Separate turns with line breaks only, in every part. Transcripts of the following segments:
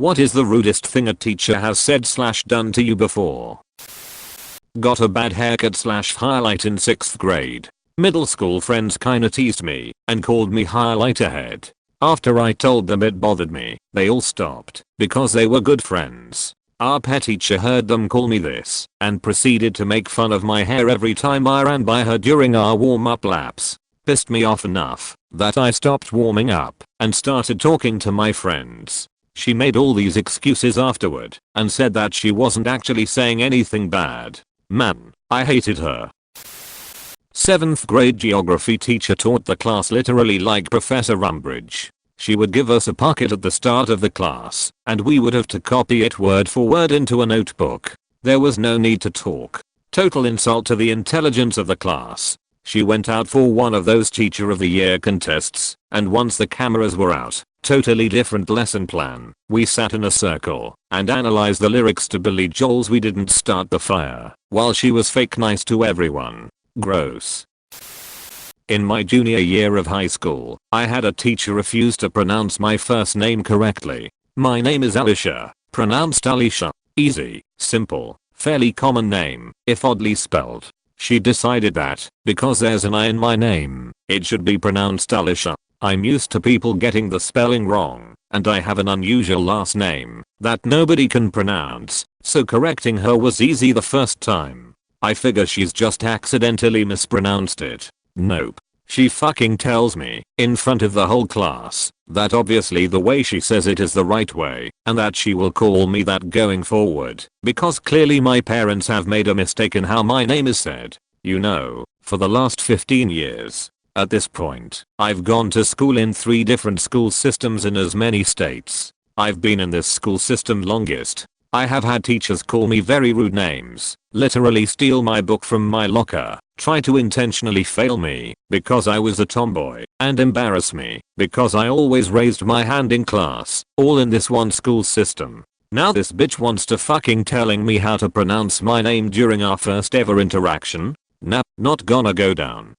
What is the rudest thing a teacher has said / done to you before? Got a bad haircut / highlight in 6th grade. Middle school friends kinda teased me and called me highlighter head. After I told them it bothered me, they all stopped because they were good friends. Our pet teacher heard them call me this and proceeded to make fun of my hair every time I ran by her during our warm-up laps. Pissed me off enough that I stopped warming up and started talking to my friends. She made all these excuses afterward and said that she wasn't actually saying anything bad. Man, I hated her. 7th grade geography teacher taught the class literally like Professor Umbridge. She would give us a pocket at the start of the class, and we would have to copy it word for word into a notebook. There was no need to talk. Total insult to the intelligence of the class. She went out for one of those Teacher of the Year contests, and once the cameras were out, totally different lesson plan. We sat in a circle and analyzed the lyrics to Billy Joel's We Didn't Start the Fire, while she was fake nice to everyone. Gross. In my junior year of high school, I had a teacher refuse to pronounce my first name correctly. My name is Alicia, pronounced Alicia. Easy, simple, fairly common name, if oddly spelled. She decided that, because there's an I in my name, it should be pronounced Alicia. I'm used to people getting the spelling wrong, and I have an unusual last name that nobody can pronounce, so correcting her was easy the first time. I figure she's just accidentally mispronounced it. Nope. She fucking tells me, in front of the whole class, that obviously the way she says it is the right way, and that she will call me that going forward, because clearly my parents have made a mistake in how my name is said. You know, for the last 15 years. At this point, I've gone to school in 3 different school systems in as many states. I've been in this school system longest. I have had teachers call me very rude names, literally steal my book from my locker, try to intentionally fail me because I was a tomboy, and embarrass me because I always raised my hand in class, all in this one school system. Now this bitch wants to fucking telling me how to pronounce my name during our first ever interaction? Nah, not gonna go down.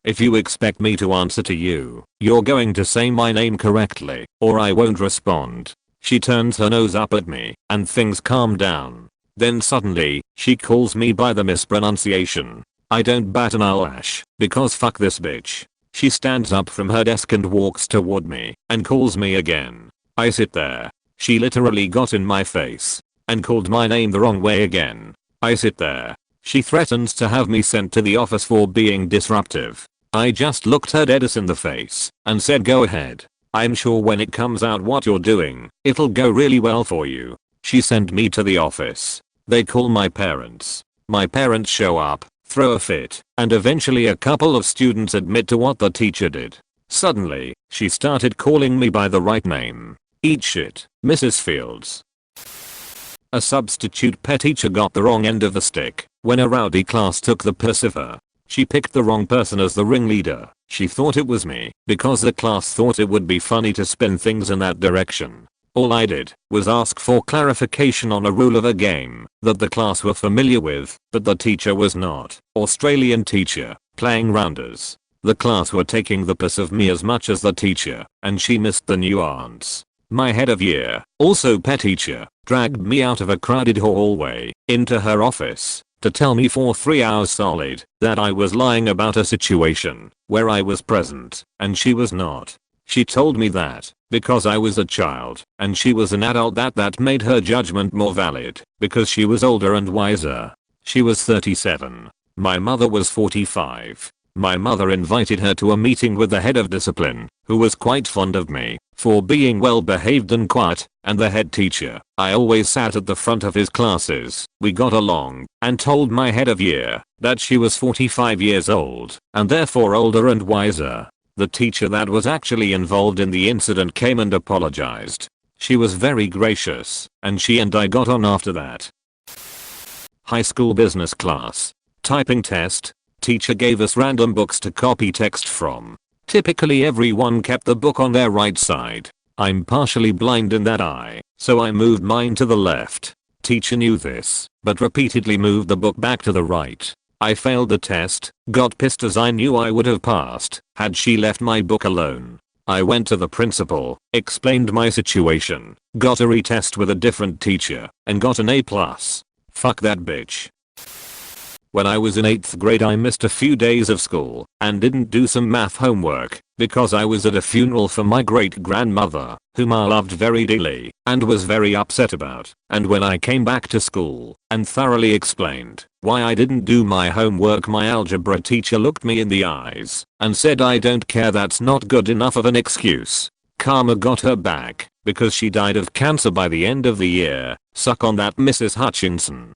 If you expect me to answer to you, you're going to say my name correctly, or I won't respond. She turns her nose up at me, and things calm down. Then suddenly, she calls me by the mispronunciation. I don't bat an eyelash, because fuck this bitch. She stands up from her desk and walks toward me, and calls me again. I sit there. She literally got in my face, and called my name the wrong way again. I sit there. She threatens to have me sent to the office for being disruptive. I just looked her dead in the face, and said go ahead. I'm sure when it comes out what you're doing, it'll go really well for you. She sent me to the office. They call my parents. My parents show up, throw a fit, and eventually a couple of students admit to what the teacher did. Suddenly, she started calling me by the right name. Eat shit, Mrs. Fields. A substitute pet teacher got the wrong end of the stick when a rowdy class took the piss of her. She picked the wrong person as the ringleader. She thought it was me because the class thought it would be funny to spin things in that direction. All I did was ask for clarification on a rule of a game that the class were familiar with, but the teacher was not. Australian teacher, playing rounders. The class were taking the piss of me as much as the teacher, and she missed the nuance. My head of year, also pet teacher, dragged me out of a crowded hallway into her office to tell me for 3 hours solid that I was lying about a situation where I was present and she was not. She told me that because I was a child and she was an adult that made her judgment more valid because she was older and wiser. She was 37. My mother was 45. My mother invited her to a meeting with the head of discipline, who was quite fond of me for being well behaved and quiet, and the head teacher. I always sat at the front of his classes. We got along and told my head of year that she was 45 years old and therefore older and wiser. The teacher that was actually involved in the incident came and apologized. She was very gracious, and she and I got on after that. High school business class. Typing test. Teacher gave us random books to copy text from. Typically everyone kept the book on their right side. I'm partially blind in that eye, so I moved mine to the left. Teacher knew this, but repeatedly moved the book back to the right. I failed the test, got pissed as I knew I would have passed had she left my book alone. I went to the principal, explained my situation, got a retest with a different teacher, and got an A+. Fuck that bitch. When I was in 8th grade I missed a few days of school and didn't do some math homework because I was at a funeral for my great grandmother, whom I loved very dearly and was very upset about. And when I came back to school and thoroughly explained why I didn't do my homework, my algebra teacher looked me in the eyes and said, "I don't care, that's not good enough of an excuse." Karma got her back because she died of cancer by the end of the year. Suck on that, Mrs. Hutchinson.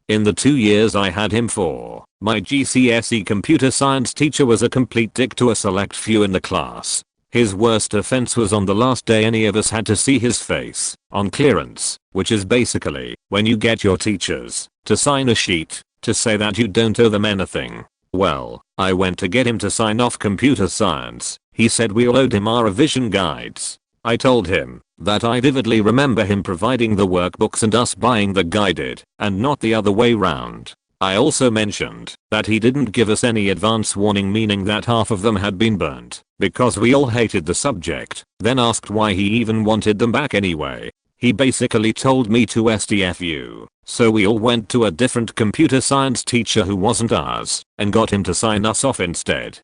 In the 2 years I had him for, my GCSE computer science teacher was a complete dick to a select few in the class. His worst offense was on the last day any of us had to see his face on clearance, which is basically when you get your teachers to sign a sheet to say that you don't owe them anything. Well, I went to get him to sign off computer science. He said we all owed him our revision guides. I told him that I vividly remember him providing the workbooks and us buying the guided, and not the other way round. I also mentioned that he didn't give us any advance warning, meaning that half of them had been burnt because we all hated the subject, then asked why he even wanted them back anyway. He basically told me to STFU, so we all went to a different computer science teacher who wasn't ours and got him to sign us off instead.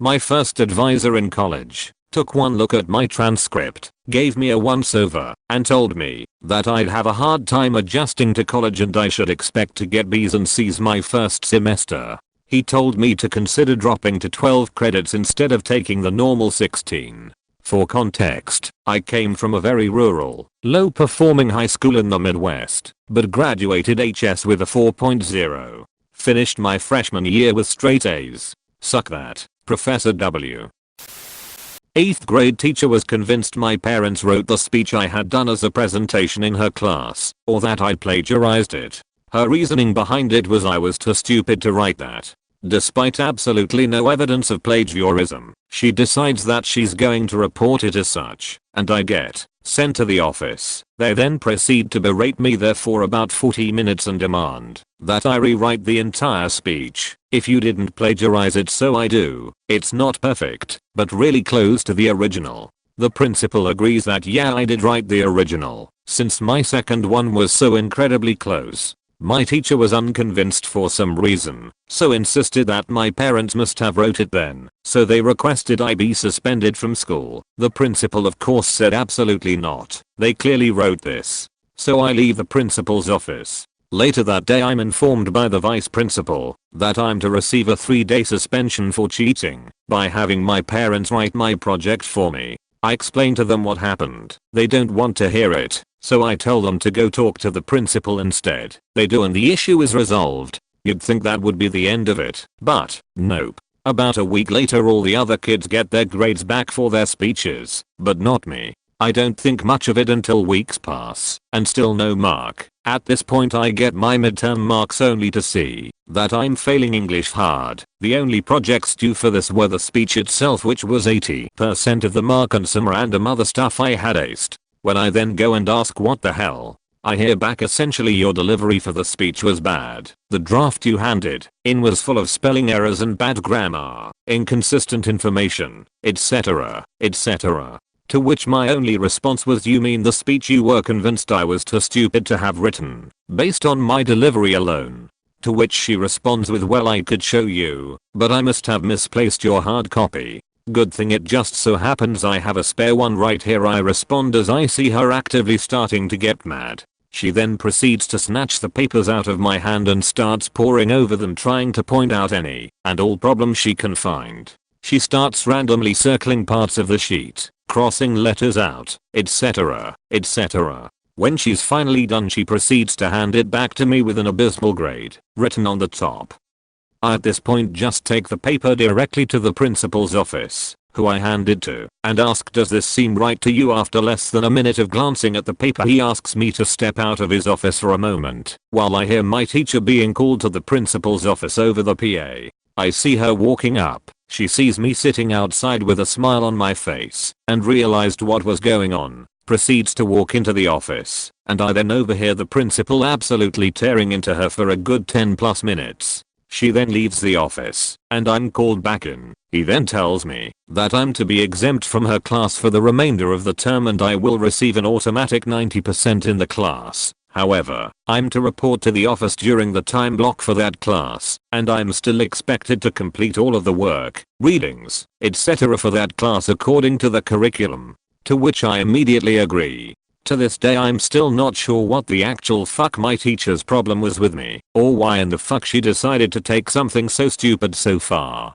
My first advisor in college took one look at my transcript, gave me a once over, and told me that I'd have a hard time adjusting to college and I should expect to get B's and C's my first semester. He told me to consider dropping to 12 credits instead of taking the normal 16. For context, I came from a very rural, low-performing high school in the Midwest, but graduated HS with a 4.0. Finished my freshman year with straight A's. Suck that, Professor W. 8th grade teacher was convinced my parents wrote the speech I had done as a presentation in her class, or that I'd plagiarized it. Her reasoning behind it was I was too stupid to write that. Despite absolutely no evidence of plagiarism, she decides that she's going to report it as such, and I get sent to the office. They then proceed to berate me there for about 40 minutes and demand that I rewrite the entire speech. If you didn't plagiarize it, so I do. It's not perfect, but really close to the original. The principal agrees that yeah, I did write the original, since my second one was so incredibly close. My teacher was unconvinced for some reason, so insisted that my parents must have wrote it then, so they requested I be suspended from school. The principal of course said absolutely not, they clearly wrote this. So I leave the principal's office. Later that day I'm informed by the vice principal that I'm to receive a 3-day suspension for cheating by having my parents write my project for me. I explain to them what happened. They don't want to hear it, so I tell them to go talk to the principal instead. They do and the issue is resolved. You'd think that would be the end of it, but nope. About a week later all the other kids get their grades back for their speeches, but not me. I don't think much of it until weeks pass, and still no mark. At this point I get my midterm marks only to see that I'm failing English hard. The only projects due for this were the speech itself, which was 80% of the mark, and some random other stuff I had aced. When I then go and ask what the hell, I hear back essentially your delivery for the speech was bad. The draft you handed in was full of spelling errors and bad grammar, inconsistent information, etc., etc. To which my only response was, you mean the speech you were convinced I was too stupid to have written, based on my delivery alone? To which she responds with, well, I could show you, but I must have misplaced your hard copy. Good thing it just so happens I have a spare one right here, I respond as I see her actively starting to get mad. She then proceeds to snatch the papers out of my hand and starts poring over them, trying to point out any and all problems she can find. She starts randomly circling parts of the sheet, crossing letters out, etc., etc. When she's finally done, she proceeds to hand it back to me with an abysmal grade written on the top. I at this point just take the paper directly to the principal's office, who I hand it to, and ask, does this seem right to you? After less than a minute of glancing at the paper, he asks me to step out of his office for a moment while I hear my teacher being called to the principal's office over the PA. I see her walking up. She sees me sitting outside with a smile on my face and realized what was going on, proceeds to walk into the office, and I then overhear the principal absolutely tearing into her for a good 10+ minutes. She then leaves the office, and I'm called back in. He then tells me that I'm to be exempt from her class for the remainder of the term and I will receive an automatic 90% in the class. However, I'm to report to the office during the time block for that class, and I'm still expected to complete all of the work, readings, etc. for that class according to the curriculum. To which I immediately agree. To this day I'm still not sure what the actual fuck my teacher's problem was with me, or why in the fuck she decided to take something so stupid so far.